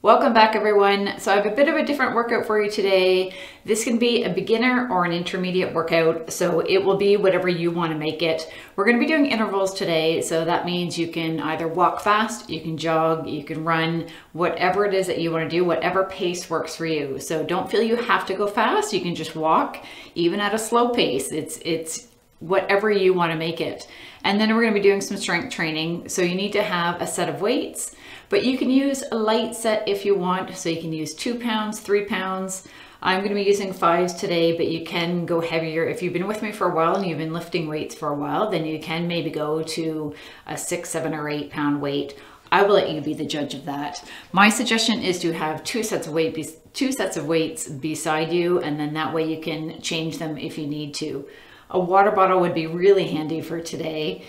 Welcome back everyone. So I have a bit of a different workout for you today. This can be a beginner or an intermediate workout, so it will be whatever you want to make it. We're going to be doing intervals today, so that means you can either walk fast, you can jog, you can run, whatever it is that you want to do, whatever pace works for you. So don't feel you have to go fast, you can just walk, even at a slow pace. It's whatever you want to make it. And then we're going to be doing some strength training, so you need to have a set of weights. But you can use a light set if you want. So you can use 2 pounds, 3 pounds. I'm going to be using 5s today, but you can go heavier. If you've been with me for a while and you've been lifting weights for a while, then you can maybe go to a 6, 7, or 8 pound weight. I will let you be the judge of that. My suggestion is to have two sets of weights beside you, and then that way you can change them if you need to. A water bottle would be really handy for today.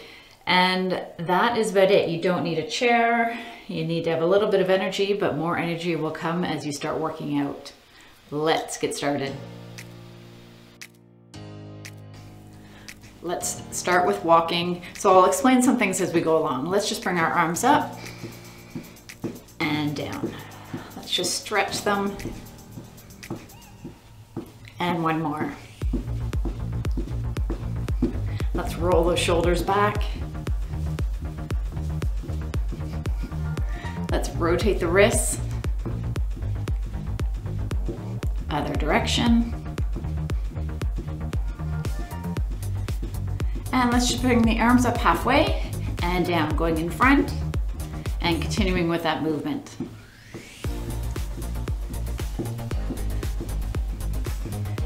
And that is about it. You don't need a chair. You need to have a little bit of energy, but more energy will come as you start working out. Let's get started. Let's start with walking. So I'll explain some things as we go along. Let's just bring our arms up and down. Let's just stretch them. And one more. Let's roll those shoulders back. Let's rotate the wrists. Other direction. And let's just bring the arms up halfway and down, going in front and continuing with that movement.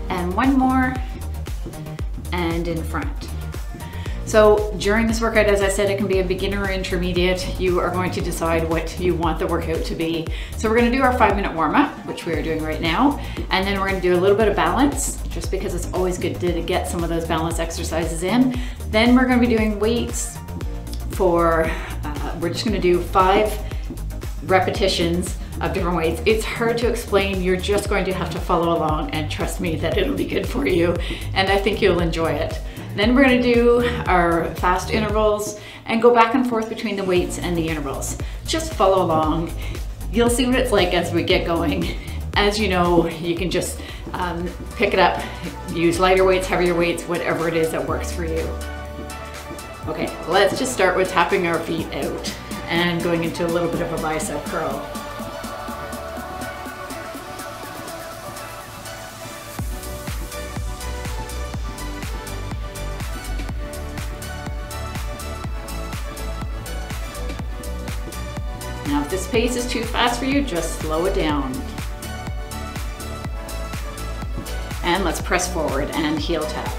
And one more, and in front. So during this workout, as I said, it can be a beginner or intermediate. You are going to decide what you want the workout to be. So we're going to do our 5-minute warm-up, which we are doing right now. And then we're going to do a little bit of balance, just because it's always good to get some of those balance exercises in. Then we're going to be doing weights for, we're just going to do 5 repetitions of different weights. It's hard to explain. You're just going to have to follow along, and trust me that it'll be good for you. And I think you'll enjoy it. Then we're going to do our fast intervals and go back and forth between the weights and the intervals. Just follow along. You'll see what it's like as we get going. As you know, you can just pick it up, use lighter weights, heavier weights, whatever it is that works for you. Okay, let's just start with tapping our feet out and going into a little bit of a bicep curl. Now, if this pace is too fast for you, just slow it down. And let's press forward and heel tap.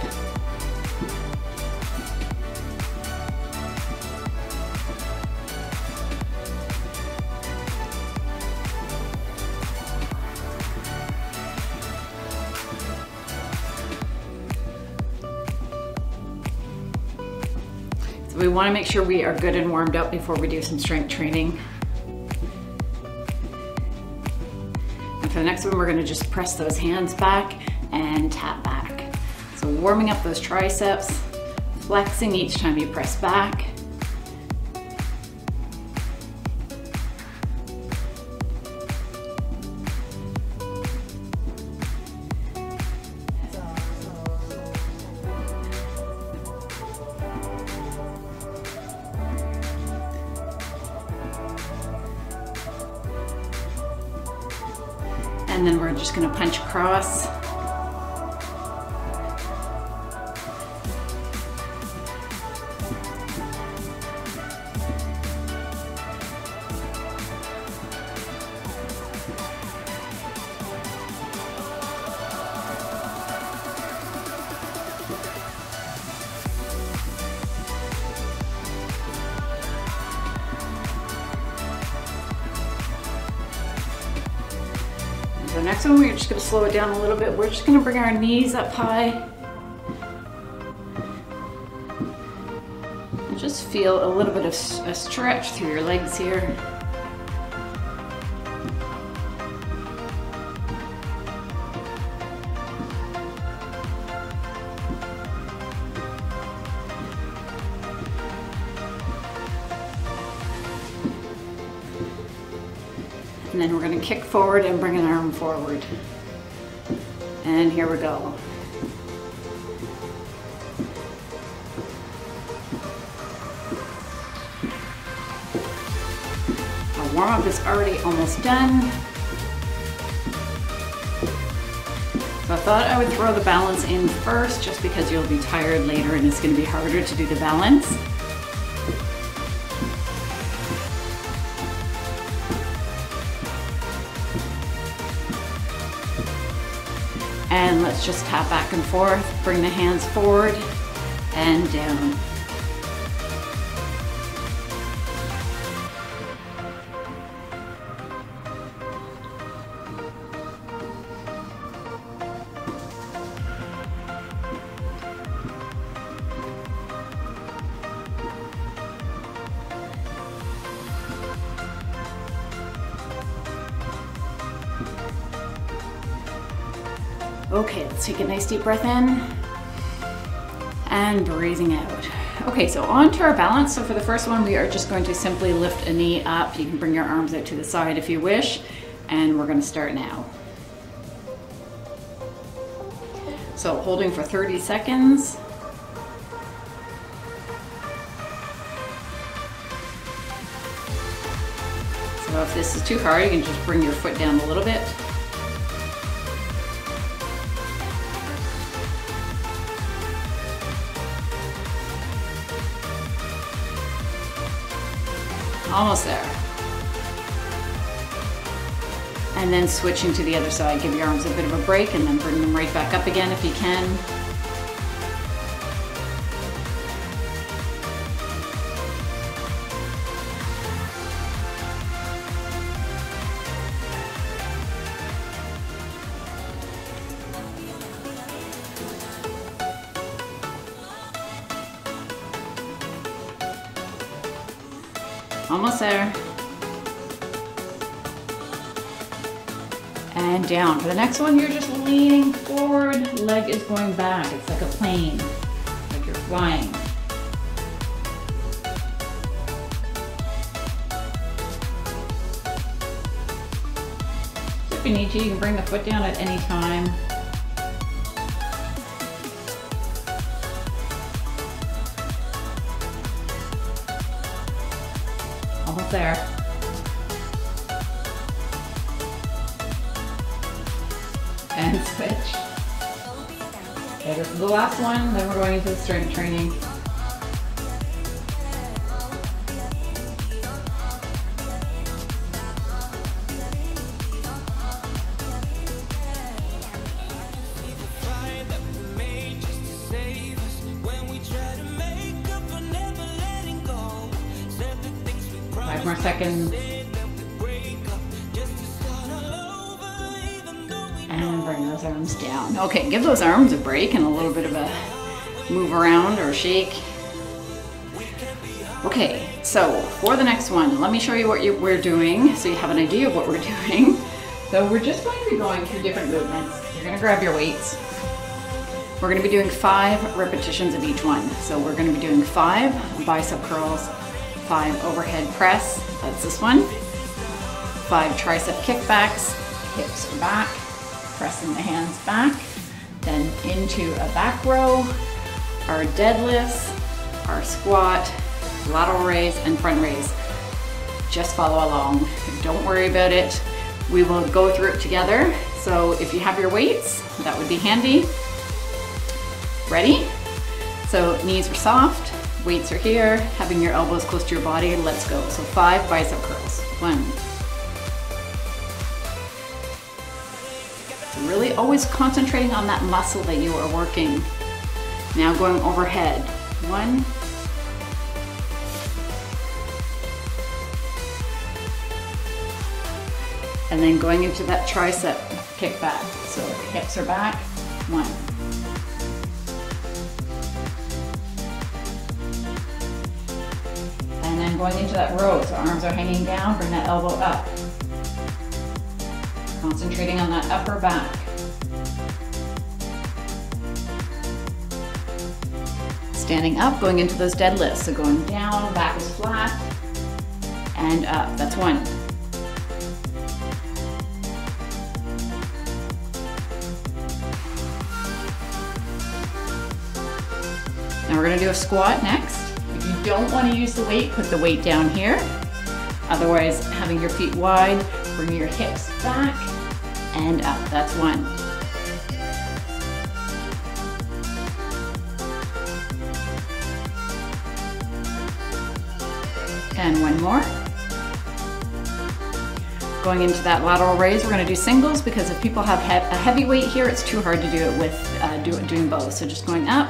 So we want to make sure we are good and warmed up before we do some strength training. For the next one, we're going to just press those hands back and tap back. So warming up those triceps, flexing each time you press back. And then we're just going to punch across. The next one, we're just going to slow it down a little bit. We're just going to bring our knees up high. And just feel a little bit of a stretch through your legs here. And then we're gonna kick forward and bring an arm forward. And here we go. Our warm-up is already almost done. So I thought I would throw the balance in first just because you'll be tired later and it's gonna be harder to do the balance. And let's just tap back and forth, bring the hands forward and down. Okay, let's take a nice deep breath in and breathing out. Okay, so on to our balance. So for the first one, we are just going to simply lift a knee up. You can bring your arms out to the side if you wish, and we're going to start now. So holding for 30 seconds. So if this is too hard, you can just bring your foot down a little bit. Almost there. And then switching to the other side. Give your arms a bit of a break and then bring them right back up again if you can. Almost there. And down. For the next one, you're just leaning forward, leg is going back. It's like a plane, like you're flying. So if you need to, you can bring the foot down at any time. Almost there. And switch. Okay, this is the last one, then we're going into the strength training. Five more seconds. And bring those arms down. Okay, give those arms a break and a little bit of a move around or shake. Okay, so for the next one, let me show you what we're doing so you have an idea of what we're doing. So we're just going to be going through different movements. You're gonna grab your weights. We're gonna be doing 5 repetitions of each one. So we're gonna be doing 5 bicep curls, 5 overhead press, that's this one. 5 tricep kickbacks, hips are back, pressing the hands back. Then into a back row, our deadlifts, our squat, lateral raise, and front raise. Just follow along. Don't worry about it. We will go through it together. So if you have your weights, that would be handy. Ready? So knees are soft, weights are here, having your elbows close to your body, let's go. So 5 bicep curls. 1. So really always concentrating on that muscle that you are working. Now going overhead. 1. And then going into that tricep kickback. So hips are back. 1. And then going into that row, so arms are hanging down, bring that elbow up. Concentrating on that upper back. Standing up, going into those deadlifts. So going down, back is flat, and up, that's 1. Now we're gonna do a squat next. If you don't wanna use the weight, put the weight down here. Otherwise, having your feet wide, bring your hips back and up. That's one. And one more. Going into that lateral raise, we're gonna do singles because if people have a heavy weight here, it's too hard to do it with doing both. So just going up,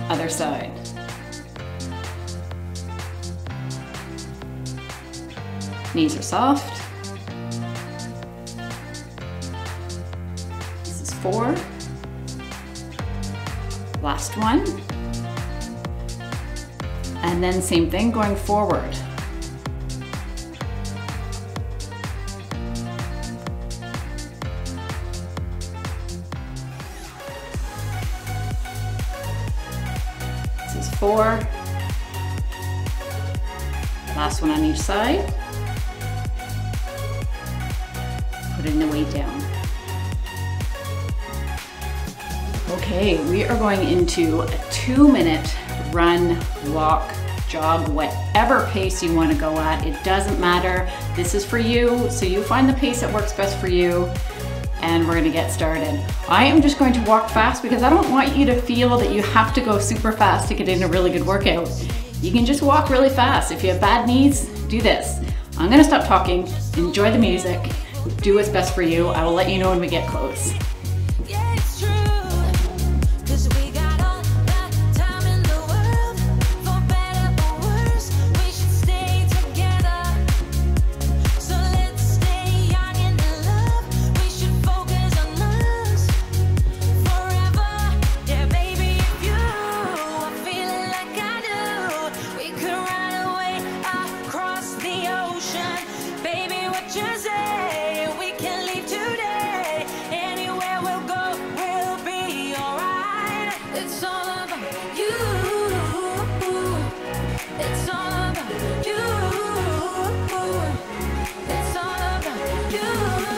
other side. Knees are soft. This is 4. Last one. And then same thing going forward. This is 4. Last one on each side. Putting the weight down. Okay, we are going into a 2-minute run, walk, jog, whatever pace you want to go at. It doesn't matter. This is for you, so you find the pace that works best for you, and we're going to get started. I am just going to walk fast because I don't want you to feel that you have to go super fast to get in a really good workout. You can just walk really fast. If you have bad knees, do this. I'm going to stop talking, enjoy the music, do what's best for you. I will let you know when we get close.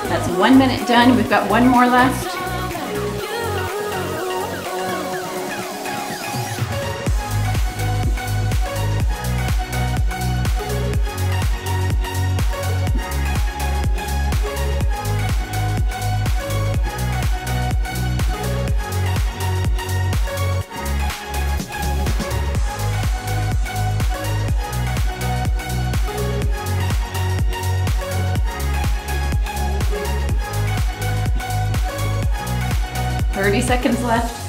That's 1 minute done. We've got one more left. Seconds left.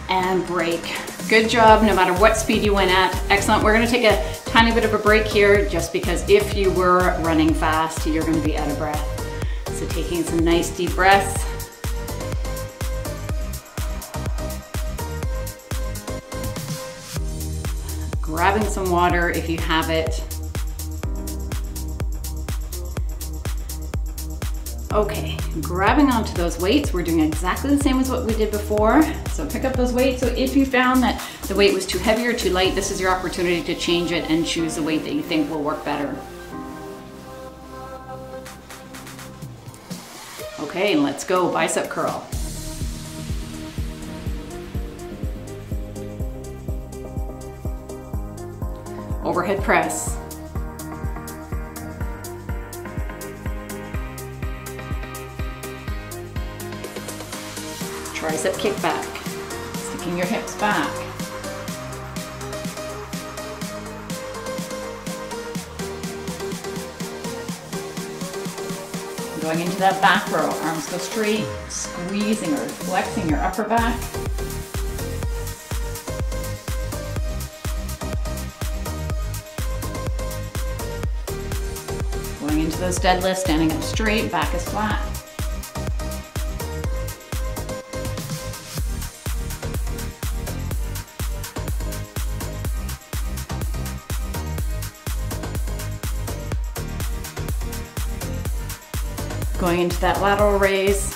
And break. Good job, no matter what speed you went at. Excellent. We're gonna take a tiny bit of a break here just because if you were running fast, you're gonna be out of breath. So taking some nice deep breaths. Grabbing some water if you have it. Okay, grabbing onto those weights. We're doing exactly the same as what we did before. So pick up those weights. So if you found that the weight was too heavy or too light, this is your opportunity to change it and choose the weight that you think will work better. Okay, let's go, bicep curl. Overhead press. Tricep kickback, sticking your hips back. Going into that back row, arms go straight, squeezing or flexing your upper back. Going into those deadlifts, standing up straight, back is flat. Going into that lateral raise.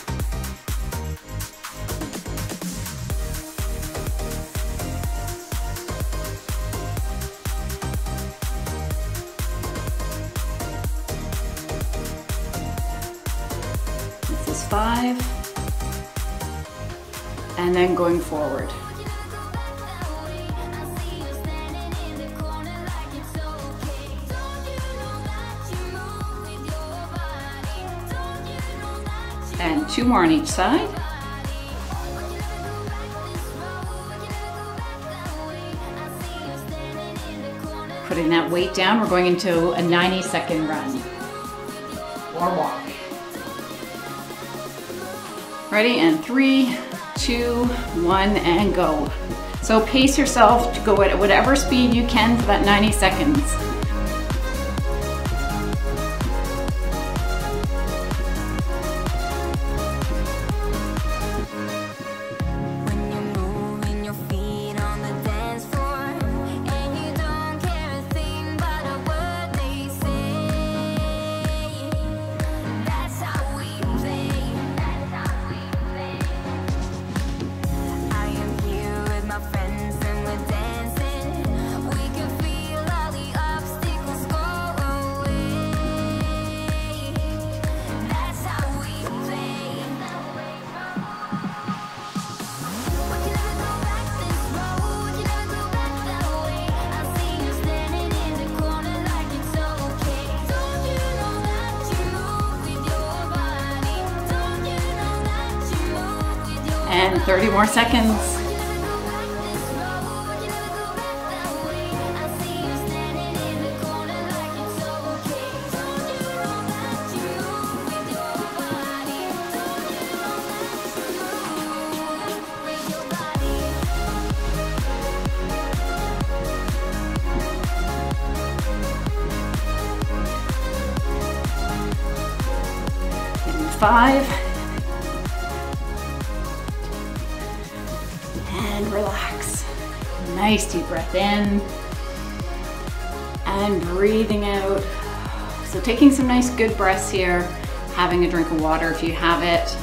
This is 5. And then going forward. And 2 more on each side. Putting that weight down, we're going into a 90-second run or walk. Ready? And 3, 2, 1, and go. So pace yourself to go at whatever speed you can for that 90 seconds. And 30 more seconds. And 5. And relax. Nice deep breath in and breathing out. So taking some nice good breaths here, having a drink of water if you have it.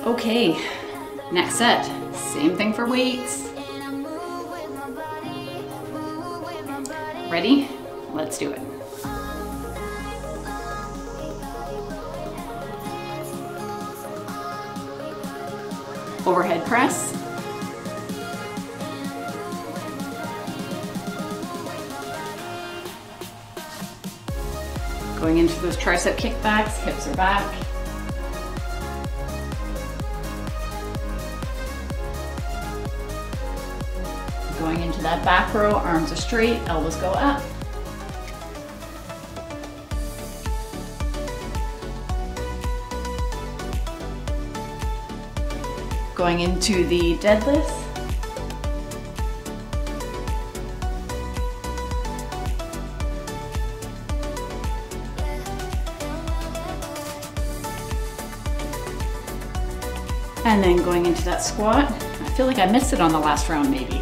Okay, next set. Same thing for weights. Ready? Let's do it. Overhead press. Going into those tricep kickbacks, hips are back. Going into that back row, arms are straight, elbows go up. Going into the deadlifts. And then going into that squat. I feel like I missed it on the last round maybe.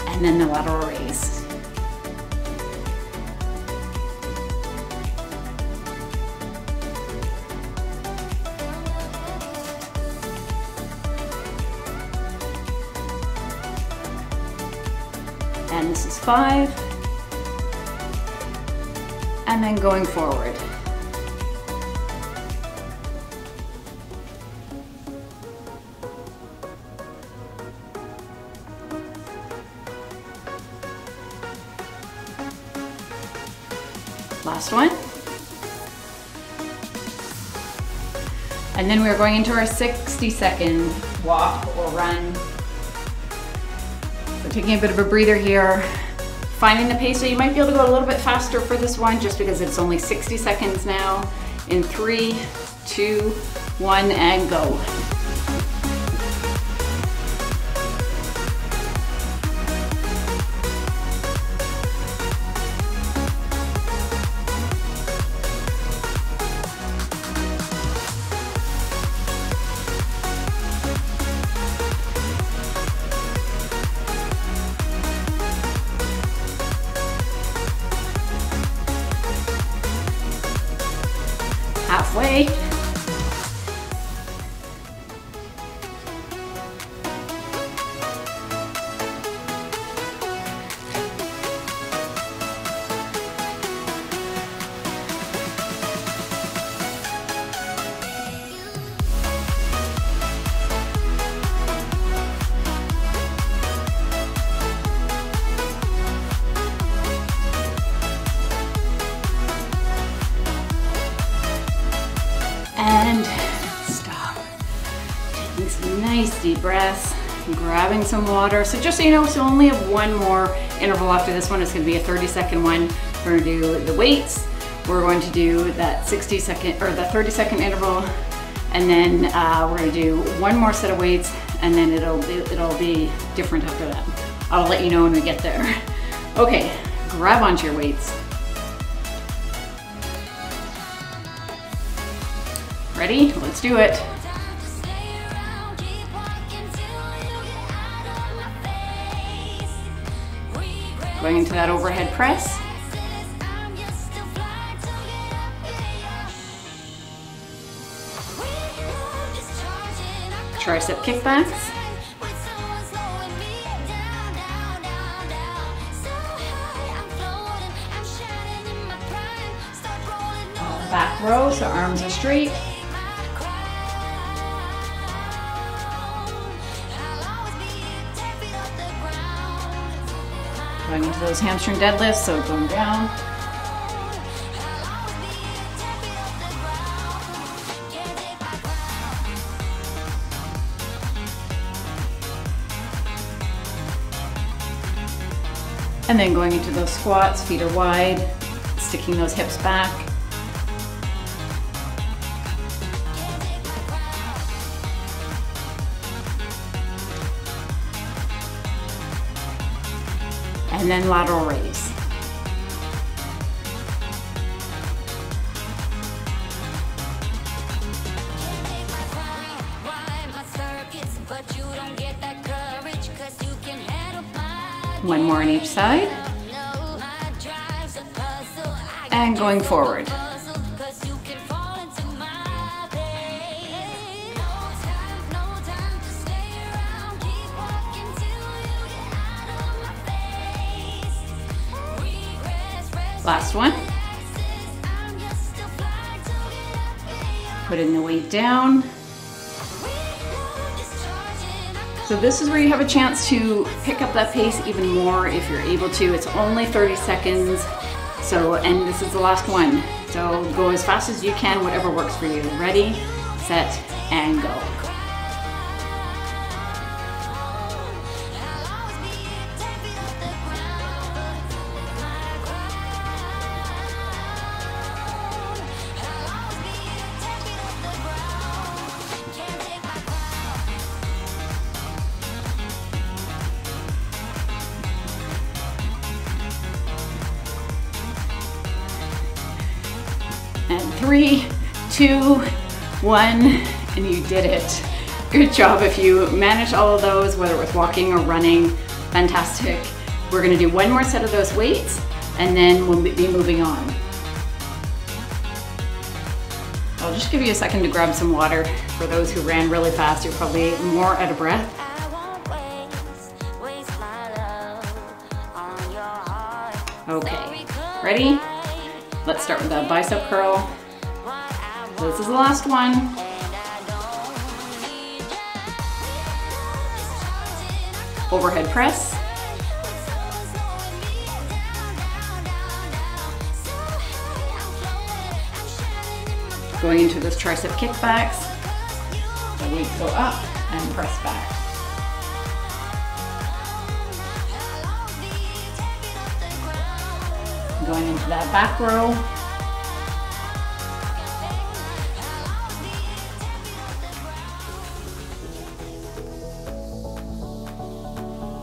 And then the lateral raise. And this is 5. And then going forward. Last one. And then we're going into our 60-second walk or run. So taking a bit of a breather here, finding the pace. So you might be able to go a little bit faster for this one just because it's only 60 seconds now. In 3, 2, 1, and go. halfway. And stop. Taking some nice deep breaths, grabbing some water. So just so you know, so only have one more interval after this one. It's gonna be a 30-second one. We're gonna do the weights. We're going to do that 60-second or the 30-second interval. And then we're gonna do one more set of weights, and then it'll be different after that. I'll let you know when we get there. Okay, grab onto your weights. Ready? Let's do it. Going into that overhead press. Tricep kickbacks. Back row, so arms are straight. Going into those hamstring deadlifts, so going down. And then going into those squats, feet are wide, sticking those hips back. And then lateral raise. One more on each side. And going forward. Last one. Putting the weight down. So this is where you have a chance to pick up that pace even more if you're able to. It's only 30 seconds. So, and this is the last one. So go as fast as you can, whatever works for you. Ready, set, and go. And 3, 2, 1, and you did it. Good job if you managed all of those, whether it was walking or running, fantastic. We're gonna do one more set of those weights, and then we'll be moving on. I'll just give you a second to grab some water. For those who ran really fast, you're probably more out of breath. Okay, ready? Let's start with that bicep curl. So this is the last one. Overhead press. Going into those tricep kickbacks. The weights go up and press back. Going into that back row.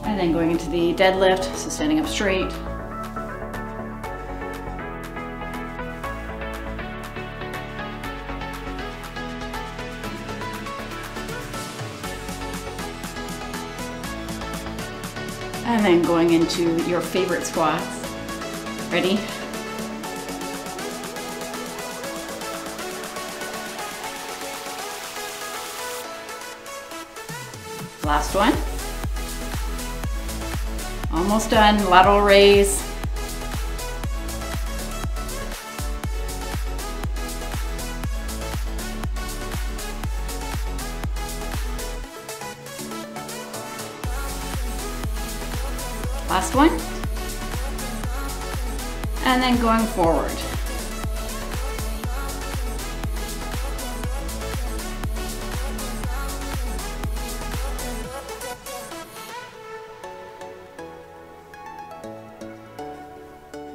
And then going into the deadlift, so standing up straight. And then going into your favorite squats. Ready? Last one. Almost done, lateral raise. Last one. And then going forward.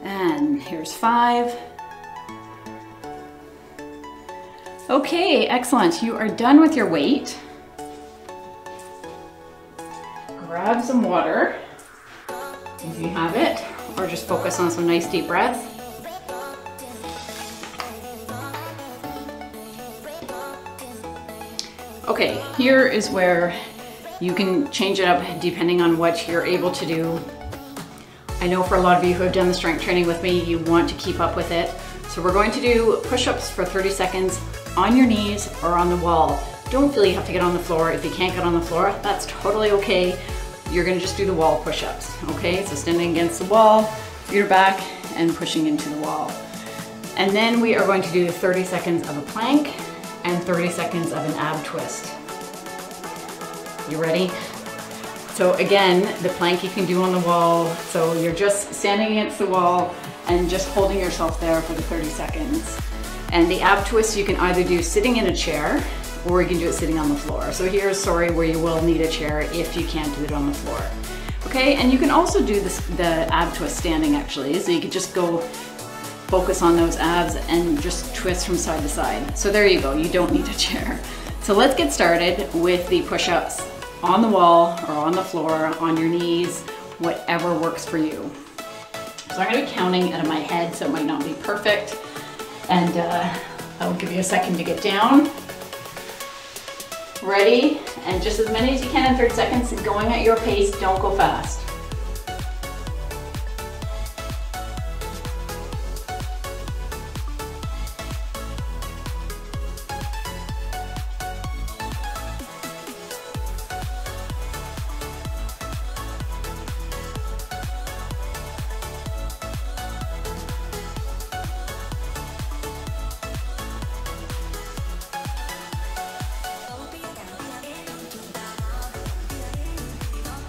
And here's 5. Okay, excellent. You are done with your weight. Grab some water if you have it, or just focus on some nice deep breaths. Okay, here is where you can change it up depending on what you're able to do. I know for a lot of you who have done the strength training with me, you want to keep up with it. So we're going to do push-ups for 30 seconds on your knees or on the wall. Don't feel you have to get on the floor. If you can't get on the floor, that's totally okay. You're gonna just do the wall push-ups, okay? So standing against the wall, feet are back, and pushing into the wall. And then we are going to do 30 seconds of a plank and 30 seconds of an ab twist. You ready? So again, the plank you can do on the wall. So you're just standing against the wall and just holding yourself there for the 30 seconds. And the ab twist you can either do sitting in a chair or you can do it sitting on the floor. So here's, sorry, where you will need a chair if you can't do it on the floor. Okay, and you can also do this, the ab twist standing actually. So you could just go focus on those abs and just twist from side to side. So there you go, you don't need a chair. So let's get started with the push-ups on the wall or on the floor, on your knees, whatever works for you. So I'm gonna be counting out of my head, so it might not be perfect. And I'll give you a second to get down. Ready? And just as many as you can in 30 seconds, going at your pace, don't go fast.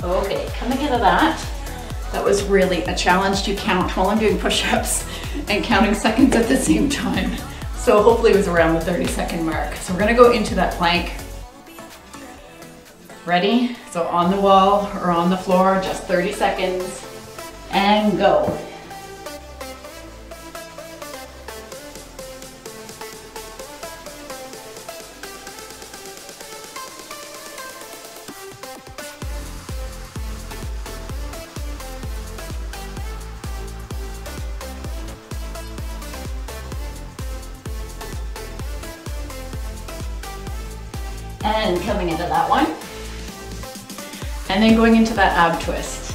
Okay, coming out of that was really a challenge to count while I'm doing push-ups and counting seconds at the same time. So hopefully it was around the 30-second mark. So we're gonna go into that plank. Ready? So on the wall or on the floor, just 30 seconds, and go. And coming into that one. And then going into that ab twist.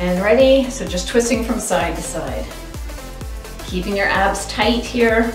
And ready? So just twisting from side to side. Keeping your abs tight here.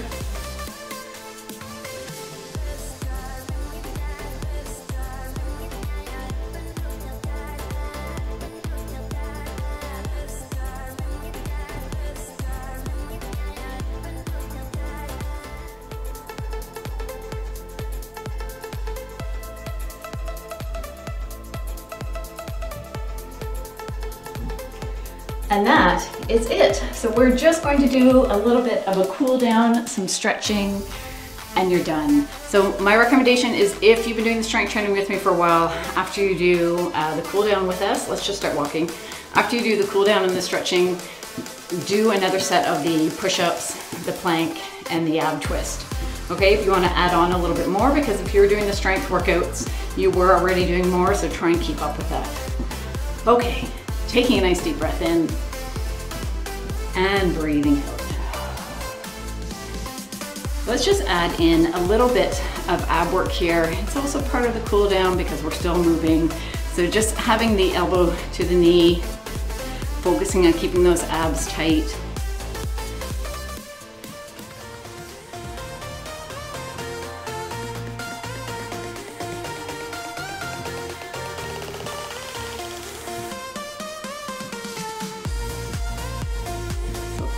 And that is it. So we're just going to do a little bit of a cool down, some stretching, and you're done. So my recommendation is, if you've been doing the strength training with me for a while, after you do the cool down with us, let's just start walking. After you do the cool down and the stretching, do another set of the push-ups, the plank, and the ab twist. Okay, if you want to add on a little bit more, because if you were doing the strength workouts, you were already doing more, so try and keep up with that. Okay. Taking a nice deep breath in and breathing out. Let's just add in a little bit of ab work here. It's also part of the cool down because we're still moving. So just having the elbow to the knee, focusing on keeping those abs tight.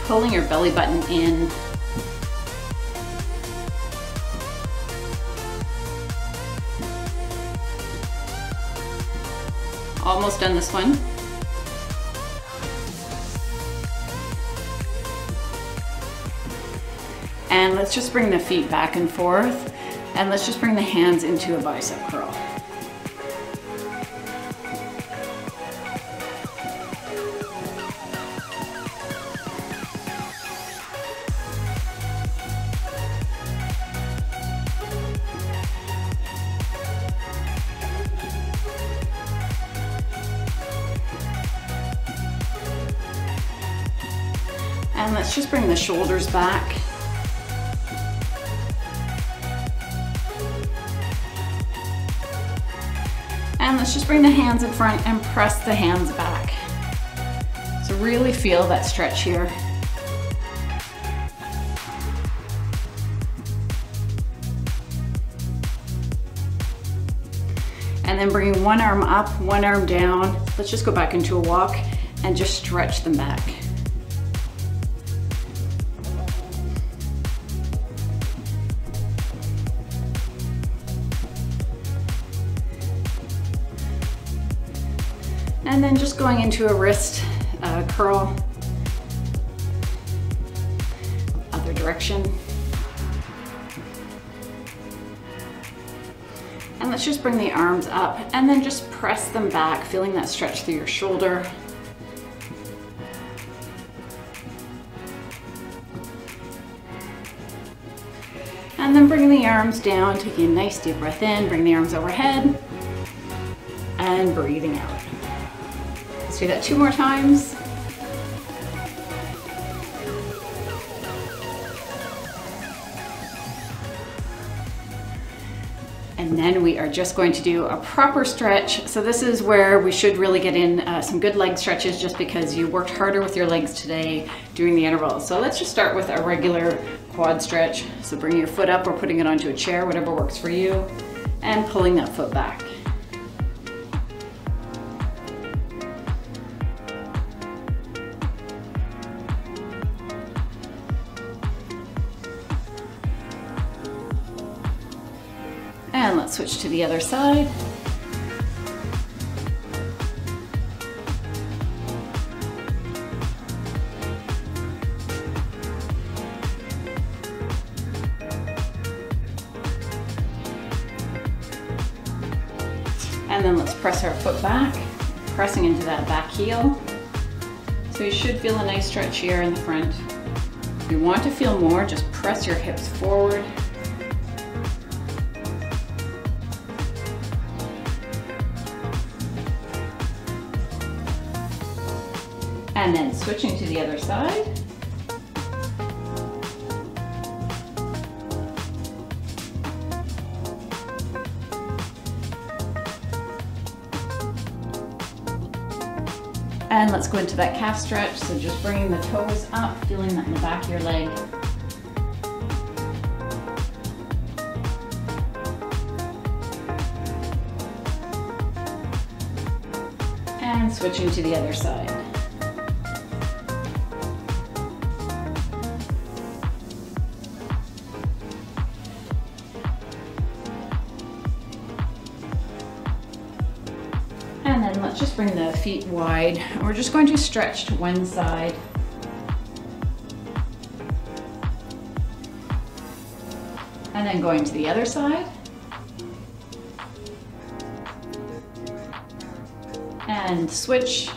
pulling your belly button in. Almost done this one. And let's just bring the feet back and forth, and let's just bring the hands into a bicep curl. And let's just bring the shoulders back. And let's just bring the hands in front and press the hands back. So really feel that stretch here. And then bringing one arm up, one arm down. Let's just go back into a walk and just stretch them back. And then just going into a wrist curl, other direction. And let's just bring the arms up and then just press them back, feeling that stretch through your shoulder. And then bringing the arms down, taking a nice deep breath in, bring the arms overhead, and breathing out. Let's do that 2 more times. And then we are just going to do a proper stretch. So this is where we should really get in some good leg stretches, just because you worked harder with your legs today doing the intervals. So let's just start with a regular quad stretch. So bring your foot up or putting it onto a chair, whatever works for you, and pulling that foot back. And let's switch to the other side. And then let's press our foot back, pressing into that back heel. So you should feel a nice stretch here in the front. If you want to feel more, just press your hips forward. And then switching to the other side. And let's go into that calf stretch. So just bringing the toes up, feeling that in the back of your leg. And switching to the other side. And then let's just bring the feet wide. We're just going to stretch to one side. And then going to the other side. And switch.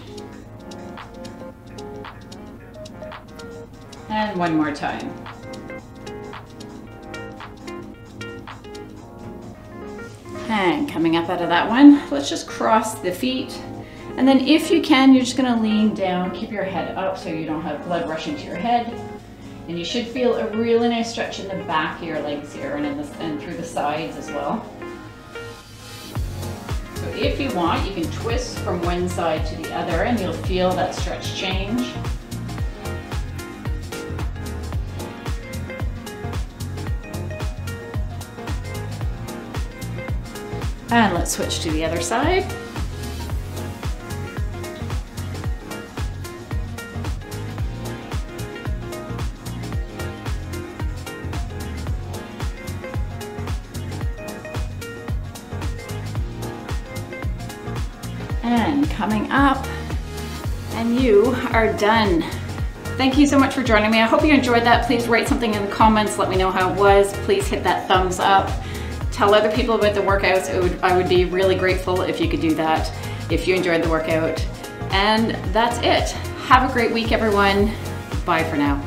And one more time. And coming up out of that one, let's just cross the feet. And then if you can, you're just gonna lean down, keep your head up so you don't have blood rushing to your head. And you should feel a really nice stretch in the back of your legs here and through the sides as well. So if you want, you can twist from one side to the other and you'll feel that stretch change. And let's switch to the other side. coming up and you are done. Thank you so much for joining me. I hope you enjoyed that. Please write something in the comments. Let me know how it was. Please hit that thumbs up. Tell other people about the workouts. I would be really grateful if you could do that, if you enjoyed the workout. And that's it. Have a great week, everyone. Bye for now.